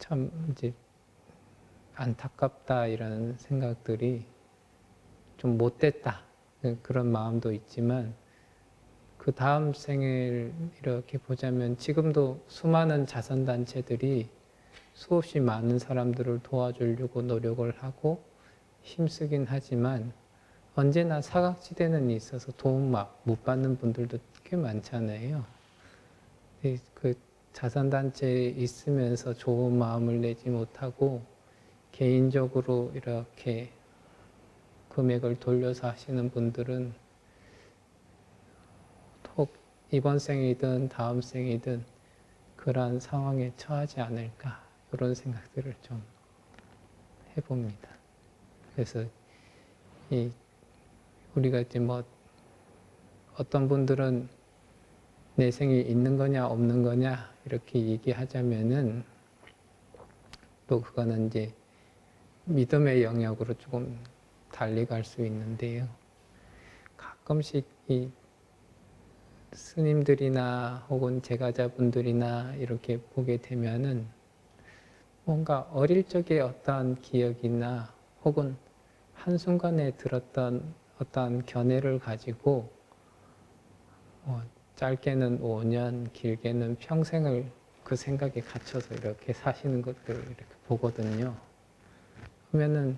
참 이제 안타깝다 이런 생각들이 좀 못됐다 그런 마음도 있지만 그 다음 생을 이렇게 보자면 지금도 수많은 자선단체들이 수없이 많은 사람들을 도와주려고 노력을 하고 힘쓰긴 하지만 언제나 사각지대는 있어서 도움 막 못 받는 분들도 꽤 많잖아요. 그 자선단체에 있으면서 좋은 마음을 내지 못하고 개인적으로 이렇게 금액을 돌려서 하시는 분들은 혹 이번 생이든 다음 생이든 그러한 상황에 처하지 않을까 이런 생각들을 좀 해봅니다. 그래서 우리가 이제 뭐 어떤 분들은 내 생이 있는 거냐 없는 거냐 이렇게 얘기하자면은 또 그거는 이제 믿음의 영역으로 조금 달리 갈 수 있는데요. 가끔씩 이 스님들이나 혹은 제가자분들이나 이렇게 보게 되면은 뭔가 어릴 적의 어떠한 기억이나 혹은 한순간에 들었던 어떠한 견해를 가지고 짧게는 5년, 길게는 평생을 그 생각에 갇혀서 이렇게 사시는 것들을 이렇게 보거든요. 그러면은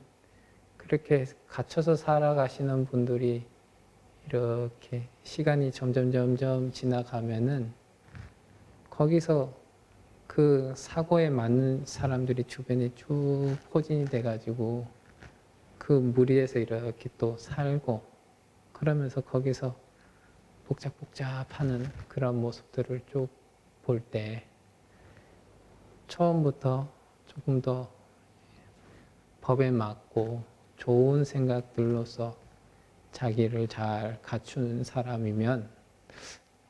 그렇게 갇혀서 살아가시는 분들이 이렇게 시간이 점점 지나가면은 거기서 그 사고에 맞는 사람들이 주변에 쭉 포진이 돼가지고 그 무리에서 이렇게 또 살고 그러면서 거기서 복잡복잡하는 그런 모습들을 쭉 볼 때 처음부터 조금 더 법에 맞고 좋은 생각들로서 자기를 잘 갖추는 사람이면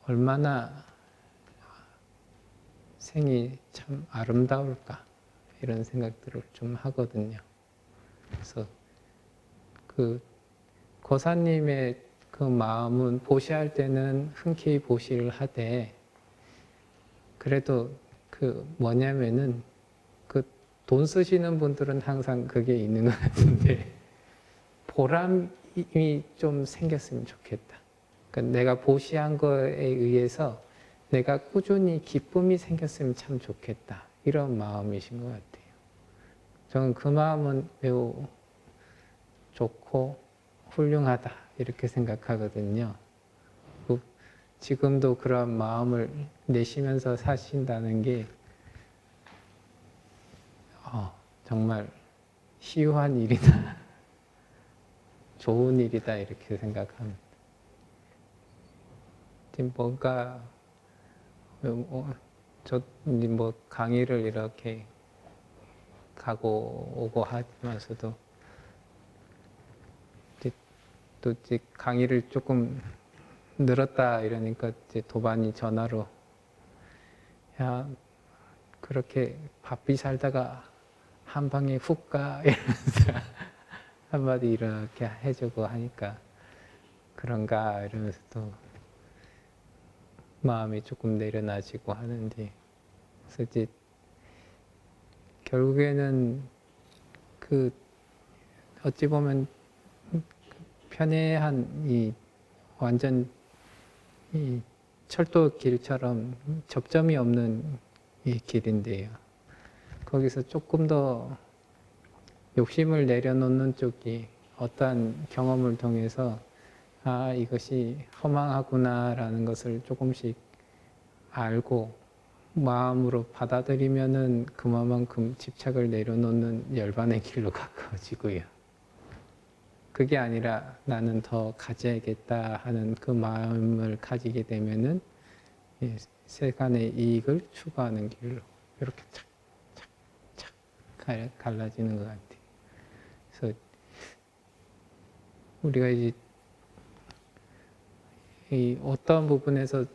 얼마나 생이 참 아름다울까 이런 생각들을 좀 하거든요. 그래서 그 고사님의 그 마음은 보시할 때는 흔쾌히 보시를 하되 그래도 그 뭐냐면은 그 돈 쓰시는 분들은 항상 그게 있는 것 같은데 보람이 좀 생겼으면 좋겠다. 그러니까 내가 보시한 거에 의해서 내가 꾸준히 기쁨이 생겼으면 참 좋겠다. 이런 마음이신 것 같아요. 저는 그 마음은 매우 좋고 훌륭하다 이렇게 생각하거든요. 지금도 그런 마음을 내시면서 사신다는 게 정말 희유한 일이다. 좋은 일이다 이렇게 생각합니다. 지금 뭔가 저 뭐 강의를 이렇게 가고 오고 하면서도 또 이제 강의를 조금 늘었다 이러니까 이제 도반이 전화로 야 그렇게 바삐 살다가 한 방에 훅 가 이러면서 한마디 이렇게 해주고 하니까 그런가 이러면서 또 마음이 조금 내려놔지고 하는데 그래서 이제 결국에는 그 어찌 보면 편애한 이 완전 이 철도 길처럼 접점이 없는 이 길인데요. 거기서 조금 더 욕심을 내려놓는 쪽이 어떠한 경험을 통해서 아 이것이 허망하구나라는 것을 조금씩 알고 마음으로 받아들이면은 그만큼 집착을 내려놓는 열반의 길로 가까워지고요. 그게 아니라 나는 더 가져야겠다 하는 그 마음을 가지게 되면은 세간의 이익을 추구하는 길로 이렇게 착착착 갈라지는 것 같아요. 그래서 우리가 이제 이 어떤 부분에서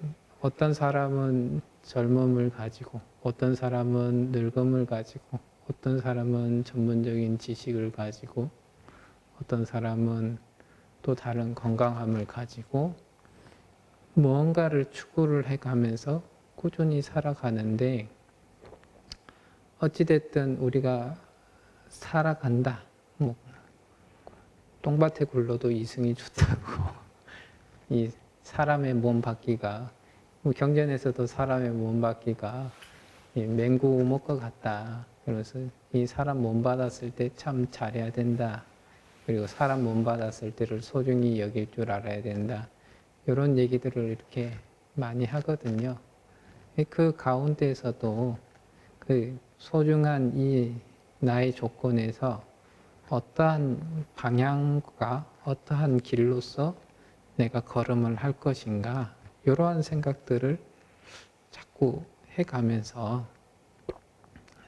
어떤 사람은 젊음을 가지고 어떤 사람은 늙음을 가지고 어떤 사람은 전문적인 지식을 가지고 어떤 사람은 또 다른 건강함을 가지고 무언가를 추구를 해가면서 꾸준히 살아가는데 어찌됐든 우리가 살아간다. 뭐 똥밭에 굴러도 이승이 좋다고. 이 사람의 몸 받기가, 뭐 경전에서도 사람의 몸 받기가 이 맹구 우목과 같다. 그래서 이 사람 몸 받았을 때 참 잘해야 된다. 그리고 사람 몸 받았을 때를 소중히 여길 줄 알아야 된다. 이런 얘기들을 이렇게 많이 하거든요. 그 가운데에서도 그 소중한 이 나의 조건에서 어떠한 방향과 어떠한 길로서 내가 걸음을 할 것인가, 이러한 생각들을 자꾸 해가면서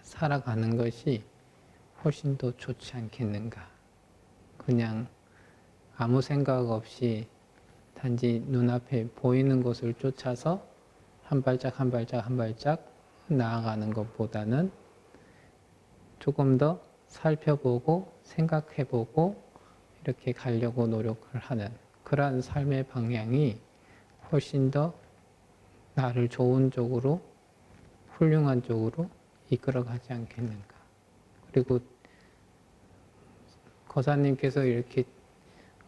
살아가는 것이 훨씬 더 좋지 않겠는가. 그냥 아무 생각 없이 단지 눈앞에 보이는 것을 쫓아서 한 발짝 한 발짝 한 발짝 나아가는 것보다는 조금 더 살펴보고 생각해보고 이렇게 가려고 노력을 하는 그러한 삶의 방향이 훨씬 더 나를 좋은 쪽으로, 훌륭한 쪽으로 이끌어가지 않겠는가. 그리고 거사님께서 이렇게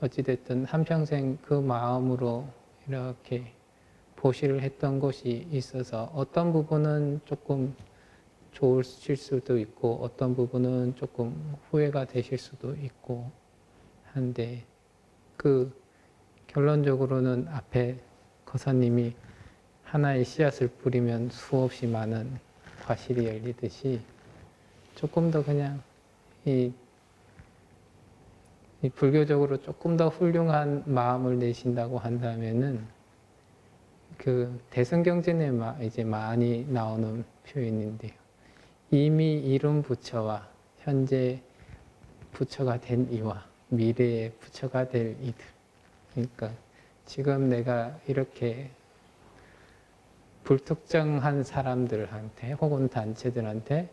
어찌됐든 한평생 그 마음으로 이렇게 보시를 했던 것이 있어서 어떤 부분은 조금 좋으실 수도 있고 어떤 부분은 조금 후회가 되실 수도 있고 한데, 그 결론적으로는 앞에 거사님이 하나의 씨앗을 뿌리면 수없이 많은 과실이 열리듯이 조금 더 그냥 이 불교적으로 조금 더 훌륭한 마음을 내신다고 한다면은 그 대승경전에 이제 많이 나오는 표현인데요. 이미 이룬 부처와 현재 부처가 된 이와 미래의 부처가 될 이들. 그러니까 지금 내가 이렇게 불특정한 사람들한테 혹은 단체들한테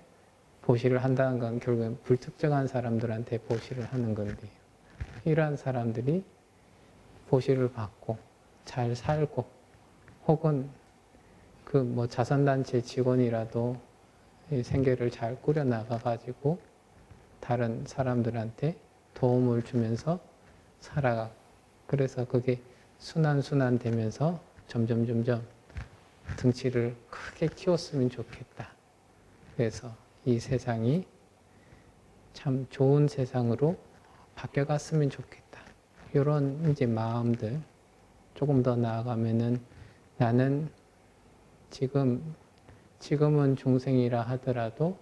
보시를 한다는 건 결국은 불특정한 사람들한테 보시를 하는 건데, 이러한 사람들이 보시를 받고 잘 살고 혹은 그 뭐 자선단체 직원이라도 생계를 잘 꾸려나가 가지고 다른 사람들한테 도움을 주면서 살아가. 그래서 그게 순환 되면서 점점 등치를 크게 키웠으면 좋겠다. 그래서 이 세상이 참 좋은 세상으로 바뀌어갔으면 좋겠다. 이런 이제 마음들 조금 더 나아가면은 나는 지금은 중생이라 하더라도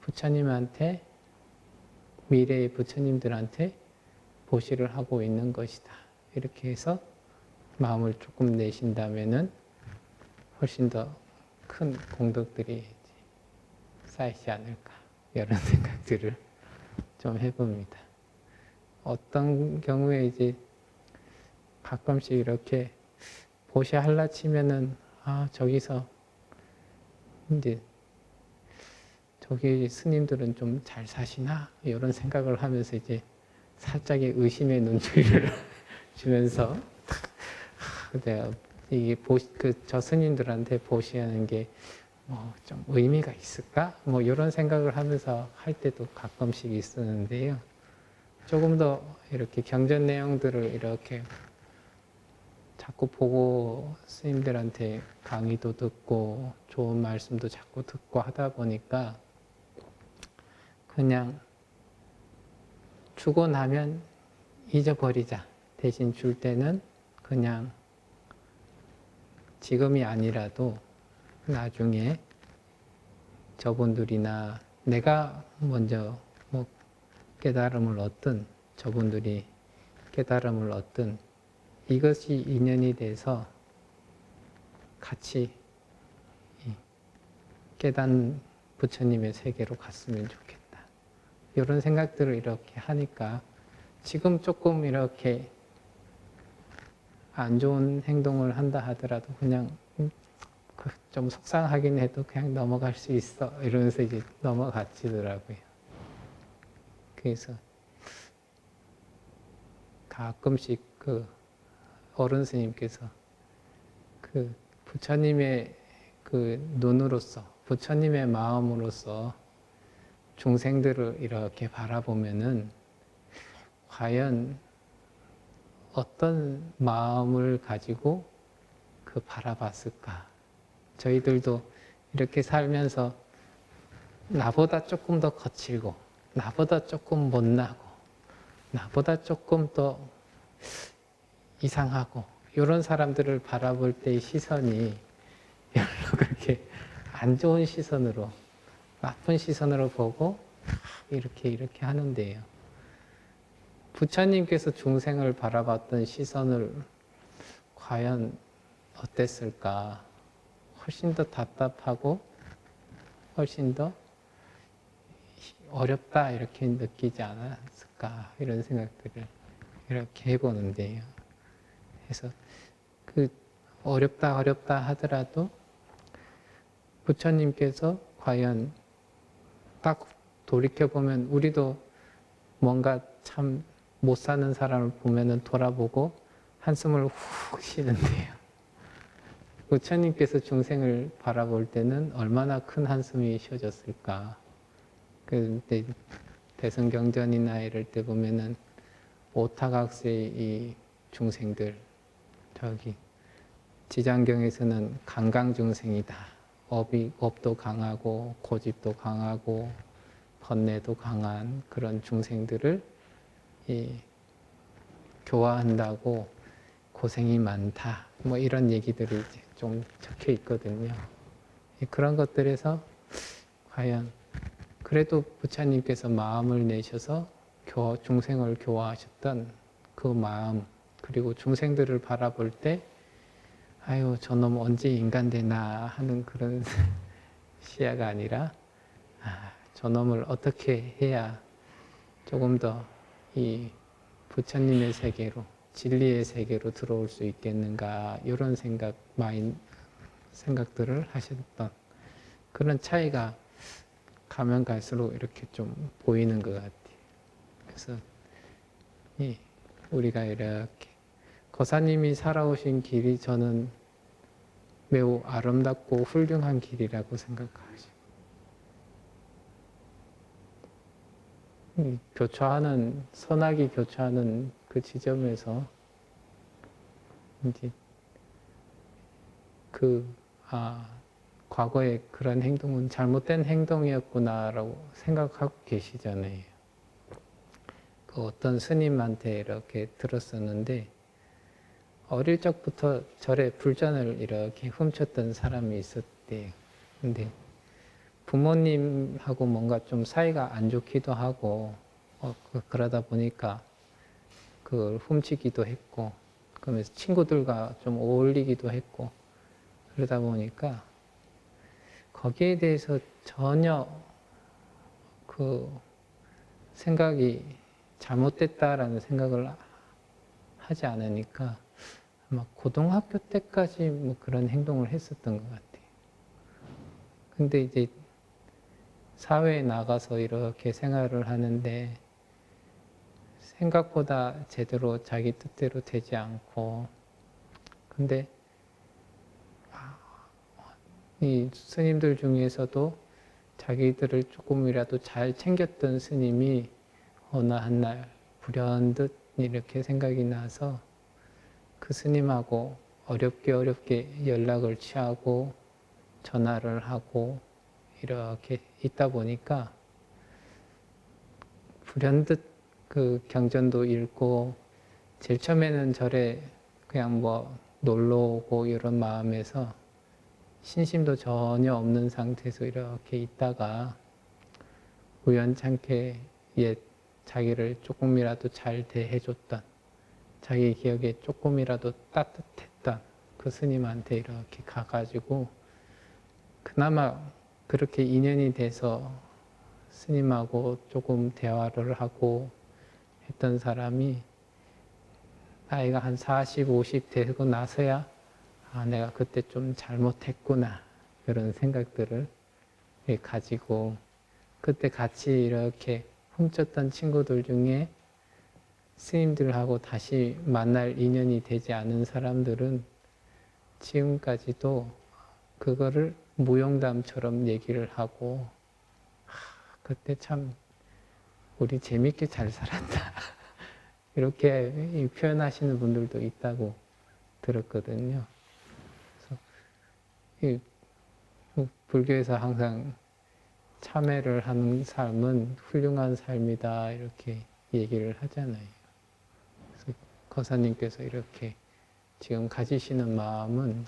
부처님한테, 미래의 부처님들한테 보시를 하고 있는 것이다. 이렇게 해서 마음을 조금 내신다면은 훨씬 더 큰 공덕들이 쌓이지 않을까. 이런 생각들을 좀 해봅니다. 어떤 경우에 이제 가끔씩 이렇게 보시 할라 치면은 저기서 이제 저기 스님들은 좀 잘 사시나 이런 생각을 하면서 이제 살짝의 의심의 눈초리를 주면서 내가 이게 저 스님들한테 보시하는 게 뭐 좀 의미가 있을까? 뭐 이런 생각을 하면서 할 때도 가끔씩 있었는데요. 조금 더 이렇게 경전 내용들을 이렇게 자꾸 보고 스님들한테 강의도 듣고 좋은 말씀도 자꾸 듣고 하다 보니까 그냥 주고 나면 잊어버리자. 대신 줄 때는 그냥 지금이 아니라도 나중에 저분들이나 내가 먼저 뭐 깨달음을 얻든 저분들이 깨달음을 얻든 이것이 인연이 돼서 같이 깨닫는 부처님의 세계로 갔으면 좋겠다. 이런 생각들을 이렇게 하니까 지금 조금 이렇게 안 좋은 행동을 한다 하더라도 그냥 좀 속상하긴 해도 그냥 넘어갈 수 있어 이러면서 이제 넘어가지더라고요. 그래서 가끔씩 그 어른 스님께서 그 부처님의 그 눈으로서 부처님의 마음으로서 중생들을 이렇게 바라보면은 과연 어떤 마음을 가지고 그 바라봤을까? 저희들도 이렇게 살면서 나보다 조금 더 거칠고, 나보다 조금 못나고, 나보다 조금 더 이상하고, 이런 사람들을 바라볼 때의 시선이 별로 그렇게 안 좋은 시선으로, 나쁜 시선으로 보고 이렇게 하는데요. 부처님께서 중생을 바라봤던 시선을 과연 어땠을까? 훨씬 더 답답하고 훨씬 더 어렵다 이렇게 느끼지 않았을까? 이런 생각들을 이렇게 해보는데요. 그래서 그 어렵다 하더라도 부처님께서 과연 딱 돌이켜보면 우리도 뭔가 참 못 사는 사람을 보면은 돌아보고 한숨을 훅 쉬는데요. 부처님께서 중생을 바라볼 때는 얼마나 큰 한숨이 쉬어졌을까. 그때 대승경전이나 이럴 때 보면은 오타각세의 이 중생들, 저기 지장경에서는 강강중생이다. 업도 강하고 고집도 강하고 번뇌도 강한 그런 중생들을 교화한다고 고생이 많다. 뭐 이런 얘기들이 이제 좀 적혀 있거든요. 그런 것들에서 과연 그래도 부처님께서 마음을 내셔서 중생을 교화하셨던 그 마음, 그리고 중생들을 바라볼 때 아유 저놈 언제 인간 되나 하는 그런 시야가 아니라 저놈을 어떻게 해야 조금 더 이 부처님의 세계로, 진리의 세계로 들어올 수 있겠는가 이런 생각들을 하셨던 그런 차이가 가면 갈수록 이렇게 좀 보이는 것 같아요. 그래서 우리가 이렇게 거사님이 살아오신 길이 저는 매우 아름답고 훌륭한 길이라고 생각하죠. 선악이 교차하는 그 지점에서 이제 과거에 그런 행동은 잘못된 행동이었구나라고 생각하고 계시잖아요. 그 어떤 스님한테 이렇게 들었었는데 어릴 적부터 절에 불전을 이렇게 훔쳤던 사람이 있었대요. 근데 부모님하고 뭔가 좀 사이가 안 좋기도 하고 그러다 보니까 그걸 훔치기도 했고 그러면서 친구들과 좀 어울리기도 했고 그러다 보니까 거기에 대해서 전혀 그 생각이 잘못됐다라는 생각을 하지 않으니까 아마 고등학교 때까지 뭐 그런 행동을 했었던 것 같아요. 근데 이제 사회에 나가서 이렇게 생활을 하는데 생각보다 제대로 자기 뜻대로 되지 않고 근데 이 스님들 중에서도 자기들을 조금이라도 잘 챙겼던 스님이 어느 한날 불현듯 이렇게 생각이 나서 그 스님하고 어렵게 연락을 취하고 전화를 하고 이렇게 있다 보니까 불현듯 그 경전도 읽고 제일 처음에는 절에 그냥 뭐 놀러 오고 이런 마음에서 신심도 전혀 없는 상태에서 이렇게 있다가 우연찮게 자기를 조금이라도 잘 대해줬던 자기 기억에 조금이라도 따뜻했던 그 스님한테 이렇게 가가지고 그나마 그렇게 인연이 돼서 스님하고 조금 대화를 하고 했던 사람이 나이가 한 40, 50 되고 나서야 내가 그때 좀 잘못했구나 그런 생각들을 가지고 그때 같이 이렇게 훔쳤던 친구들 중에 스님들하고 다시 만날 인연이 되지 않은 사람들은 지금까지도 그거를 무용담처럼 얘기를 하고 그때 참 우리 재밌게 잘 살았다. 이렇게 표현하시는 분들도 있다고 들었거든요. 그래서 불교에서 항상 참회를 하는 삶은 훌륭한 삶이다 이렇게 얘기를 하잖아요. 그래서 거사님께서 이렇게 지금 가지시는 마음은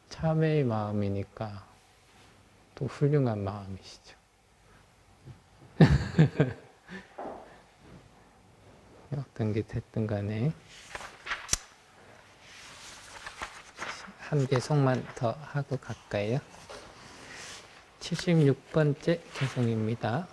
참회의 마음이니까 또 훌륭한 마음이시죠. 어떤 게 됐든 간에 한 개송만 더 하고 갈까요? 76번째 개송입니다.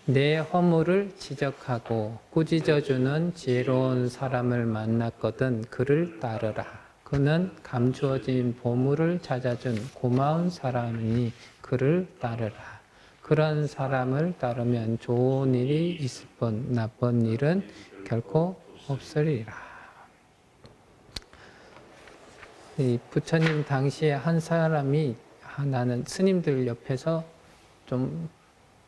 내 허물을 지적하고 꾸짖어주는 지혜로운 사람을 만났거든 그를 따르라. 그는 감추어진 보물을 찾아준 고마운 사람이니 그를 따르라. 그런 사람을 따르면 좋은 일이 있을 뿐 나쁜 일은 결코 없으리라. 이 부처님 당시에 한 사람이 나는 스님들 옆에서 좀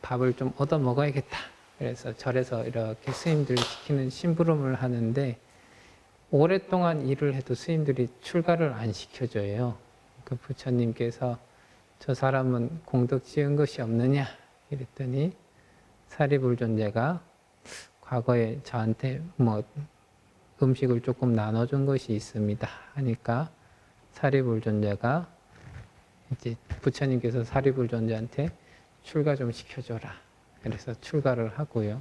밥을 좀 얻어 먹어야겠다. 그래서 절에서 이렇게 스님들 시키는 심부름을 하는데 오랫동안 일을 해도 스님들이 출가를 안 시켜줘요. 그 부처님께서 저 사람은 공덕 지은 것이 없느냐? 이랬더니 사리불존자가 과거에 저한테 뭐 음식을 조금 나눠준 것이 있습니다. 하니까 사리불존자가 이제 부처님께서 사리불존자한테 출가 좀 시켜줘라. 그래서 출가를 하고요.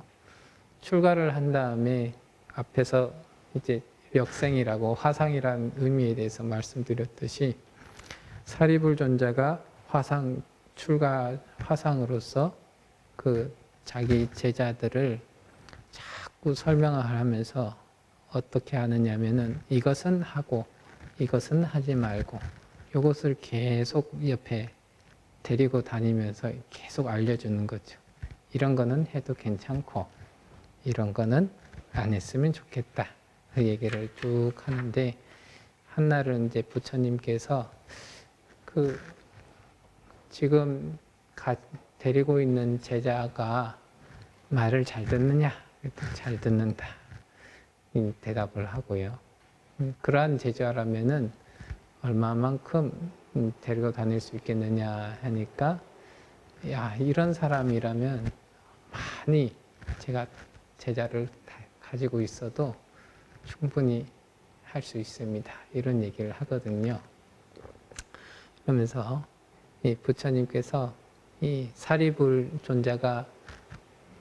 출가를 한 다음에 앞에서 이제 역생이라고 화상이라는 의미에 대해서 말씀드렸듯이 사리불존자가 출가 화상으로서 그 자기 제자들을 자꾸 설명을 하면서 어떻게 하느냐면은 이것은 하고 이것은 하지 말고 이것을 계속 옆에 데리고 다니면서 계속 알려주는 거죠. 이런 거는 해도 괜찮고 이런 거는 안 했으면 좋겠다. 그 얘기를 쭉 하는데 한날은 이제 부처님께서 그 지금 데리고 있는 제자가 말을 잘 듣느냐? 잘 듣는다. 대답을 하고요. 그러한 제자라면은 얼마만큼 데리고 다닐 수 있겠느냐 하니까 야, 이런 사람이라면 많이 제가 제자를 가지고 있어도 충분히 할 수 있습니다. 이런 얘기를 하거든요. 그러면서 이 부처님께서 이 사리불존자가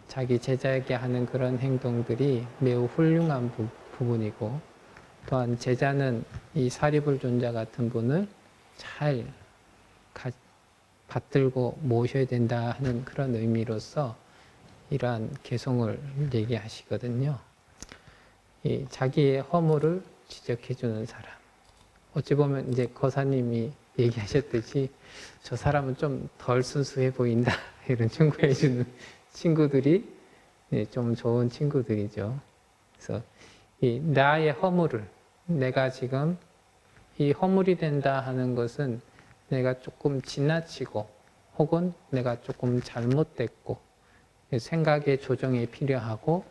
자기 제자에게 하는 그런 행동들이 매우 훌륭한 부분이고 또한 제자는 이 사리불존자 같은 분을 잘 받들고 모셔야 된다 하는 그런 의미로서 이러한 개송을 얘기하시거든요. 이 자기의 허물을 지적해 주는 사람. 어찌 보면 이제 거사님이 얘기하셨듯이 저 사람은 좀 덜 순수해 보인다 이런 충고해 주는 친구들이 좀 좋은 친구들이죠. 그래서 이 나의 허물을 내가 지금 이 허물이 된다 하는 것은 내가 조금 지나치고 혹은 내가 조금 잘못됐고 생각의 조정이 필요하고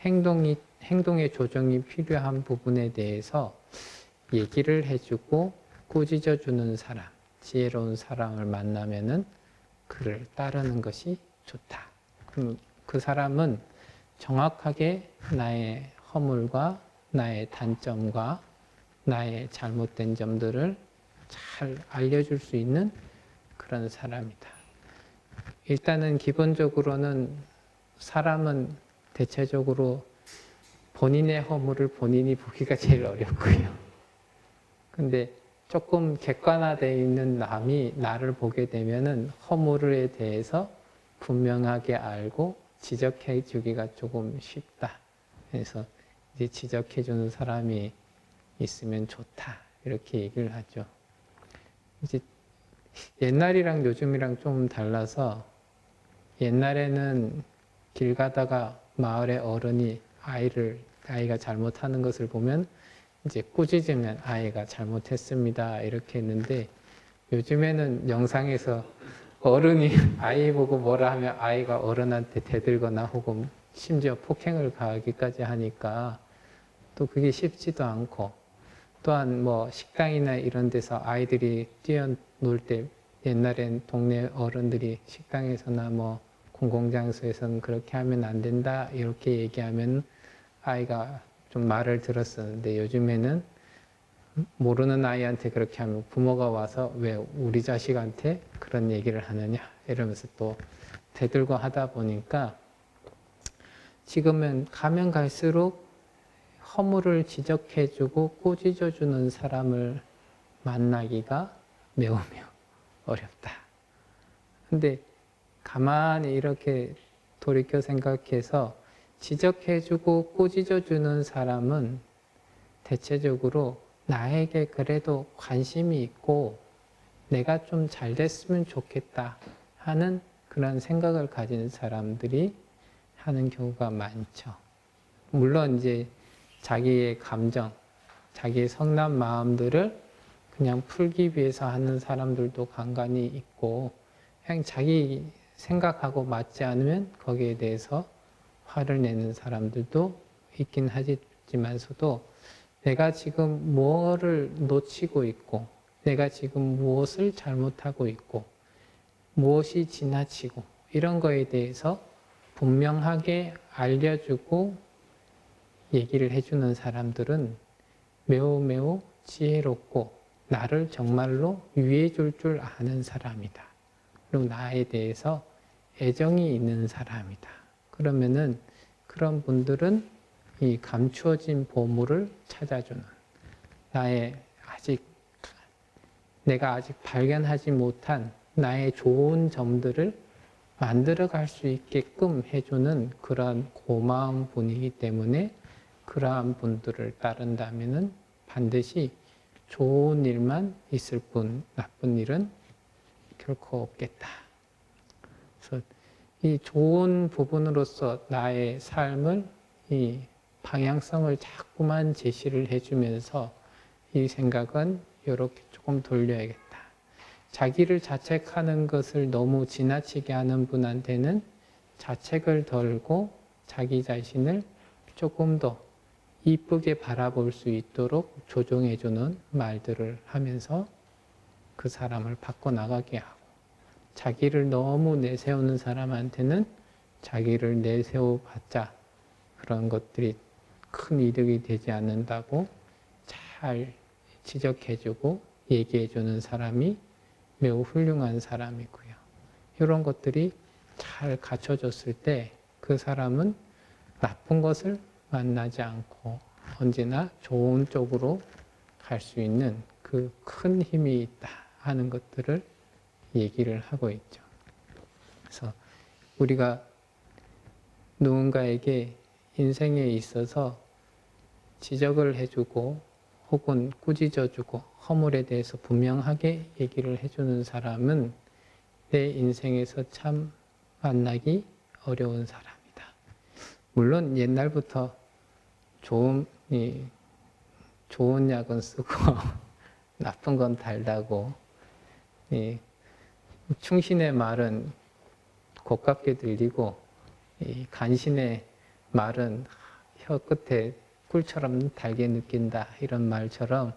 행동의 조정이 필요한 부분에 대해서 얘기를 해주고 꾸짖어주는 사람, 지혜로운 사람을 만나면은 그를 따르는 것이 좋다. 그럼 그 사람은 정확하게 나의 허물과 나의 단점과 나의 잘못된 점들을 잘 알려줄 수 있는 그런 사람이다. 일단은 기본적으로는 사람은 대체적으로 본인의 허물을 본인이 보기가 제일 어렵고요. 근데 조금 객관화되어 있는 남이 나를 보게 되면은 허물에 대해서 분명하게 알고 지적해 주기가 조금 쉽다. 그래서 이제 지적해 주는 사람이 있으면 좋다. 이렇게 얘기를 하죠. 이제 옛날이랑 요즘이랑 좀 달라서 옛날에는 길 가다가 마을의 어른이 아이가 잘못하는 것을 보면 이제 꾸짖으면 아이가 잘못했습니다. 이렇게 했는데 요즘에는 영상에서 어른이 아이 보고 뭐라 하면 아이가 어른한테 대들거나 혹은 심지어 폭행을 가하기까지 하니까 또 그게 쉽지도 않고, 또한 뭐 식당이나 이런 데서 아이들이 뛰어놀 때 옛날엔 동네 어른들이 식당에서나 뭐 공공장소에서는 그렇게 하면 안 된다 이렇게 얘기하면 아이가 좀 말을 들었었는데, 요즘에는 모르는 아이한테 그렇게 하면 부모가 와서 왜 우리 자식한테 그런 얘기를 하느냐 이러면서 또 대들고 하다 보니까 지금은 가면 갈수록 허물을 지적해주고 꾸짖어주는 사람을 만나기가 매우 어렵다. 근데 가만히 이렇게 돌이켜 생각해서 지적해주고 꾸짖어주는 사람은 대체적으로 나에게 그래도 관심이 있고 내가 좀 잘 됐으면 좋겠다 하는 그런 생각을 가진 사람들이 하는 경우가 많죠. 물론 이제 자기의 감정, 자기의 성난 마음들을 그냥 풀기 위해서 하는 사람들도 간간히 있고, 그냥 자기 생각하고 맞지 않으면 거기에 대해서 화를 내는 사람들도 있긴 하지만서도, 내가 지금 뭐를 놓치고 있고, 내가 지금 무엇을 잘못하고 있고, 무엇이 지나치고, 이런 거에 대해서 분명하게 알려주고 얘기를 해주는 사람들은 매우 지혜롭고 나를 정말로 위해 줄 줄 아는 사람이다. 그리고 나에 대해서 애정이 있는 사람이다. 그러면은 그런 분들은 이 감추어진 보물을 찾아주는, 내가 아직 발견하지 못한 나의 좋은 점들을 만들어 갈 수 있게끔 해주는 그런 고마운 분이기 때문에, 그러한 분들을 따른다면은 반드시 좋은 일만 있을 뿐 나쁜 일은 결코 없겠다. 그래서 이 좋은 부분으로서 나의 삶을, 이 방향성을 자꾸만 제시를 해주면서 이 생각은 이렇게 조금 돌려야겠다. 자기를 자책하는 것을 너무 지나치게 하는 분한테는 자책을 덜고 자기 자신을 조금 더 이쁘게 바라볼 수 있도록 조정해주는 말들을 하면서 그 사람을 바꿔나가게 하고, 자기를 너무 내세우는 사람한테는 자기를 내세워봤자 그런 것들이 큰 이득이 되지 않는다고 잘 지적해주고 얘기해주는 사람이 매우 훌륭한 사람이고요. 이런 것들이 잘 갖춰졌을 때 그 사람은 나쁜 것을 만나지 않고 언제나 좋은 쪽으로 갈 수 있는 그 큰 힘이 있다 하는 것들을 얘기를 하고 있죠. 그래서 우리가 누군가에게 인생에 있어서 지적을 해주고 혹은 꾸짖어주고 허물에 대해서 분명하게 얘기를 해주는 사람은 내 인생에서 참 만나기 어려운 사람이다. 물론 옛날부터 좋은 약은 쓰고 나쁜 건 달다고, 충신의 말은 곱깝게 들리고 간신의 말은 혀 끝에 꿀처럼 달게 느낀다, 이런 말처럼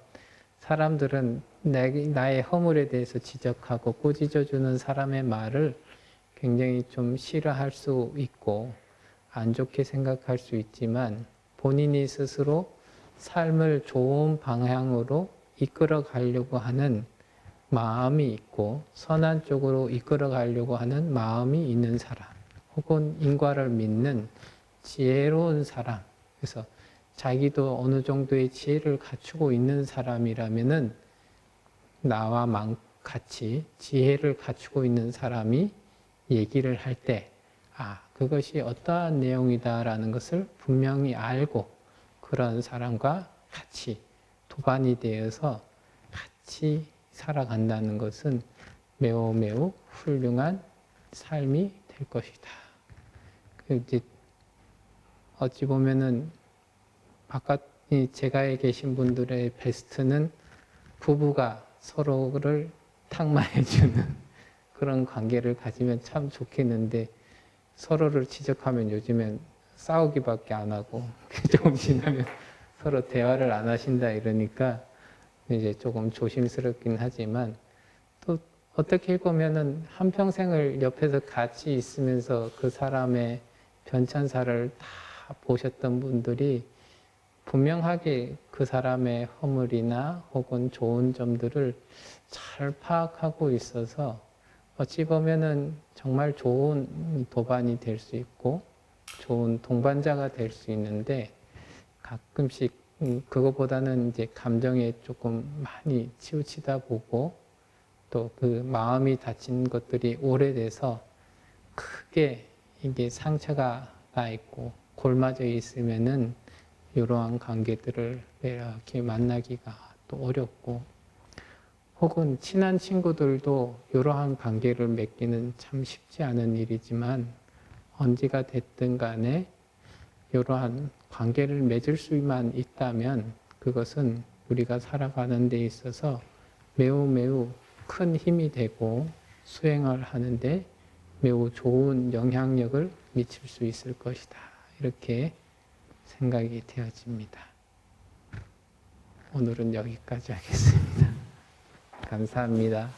사람들은 나의 허물에 대해서 지적하고 꾸짖어주는 사람의 말을 굉장히 좀 싫어할 수 있고 안 좋게 생각할 수 있지만, 본인이 스스로 삶을 좋은 방향으로 이끌어 가려고 하는 마음이 있고 선한 쪽으로 이끌어 가려고 하는 마음이 있는 사람, 혹은 인과를 믿는 지혜로운 사람, 그래서 자기도 어느 정도의 지혜를 갖추고 있는 사람이라면은 나와 같이 지혜를 갖추고 있는 사람이 얘기를 할 때, 그것이 어떠한 내용이다라는 것을 분명히 알고 그런 사람과 같이 도반이 되어서 같이 살아간다는 것은 매우 훌륭한 삶이 될 것이다. 이제 어찌 보면은 제가에 계신 분들의 베스트는 부부가 서로를 탁마해주는 그런 관계를 가지면 참 좋겠는데 서로를 지적하면 요즘엔 싸우기밖에 안 하고 조금 지나면 서로 대화를 안 하신다 이러니까 이제 조금 조심스럽긴 하지만 또 어떻게 보면은 한평생을 옆에서 같이 있으면서 그 사람의 변천사를 다 보셨던 분들이 분명하게 그 사람의 허물이나 혹은 좋은 점들을 잘 파악하고 있어서 어찌 보면은 정말 좋은 도반이 될 수 있고 좋은 동반자가 될 수 있는데 가끔씩 그거보다는 이제 감정에 조금 많이 치우치다 보고 또 그 마음이 다친 것들이 오래돼서 크게 이게 상처가 나 있고 골마져 있으면은 이러한 관계들을 이렇게 만나기가 또 어렵고 혹은 친한 친구들도 이러한 관계를 맺기는 참 쉽지 않은 일이지만 언제가 됐든 간에 이러한 관계를 맺을 수만 있다면 그것은 우리가 살아가는 데 있어서 매우 매우 큰 힘이 되고 수행을 하는데 매우 좋은 영향력을 미칠 수 있을 것이다. 이렇게 생각이 되어집니다. 오늘은 여기까지 하겠습니다. 감사합니다.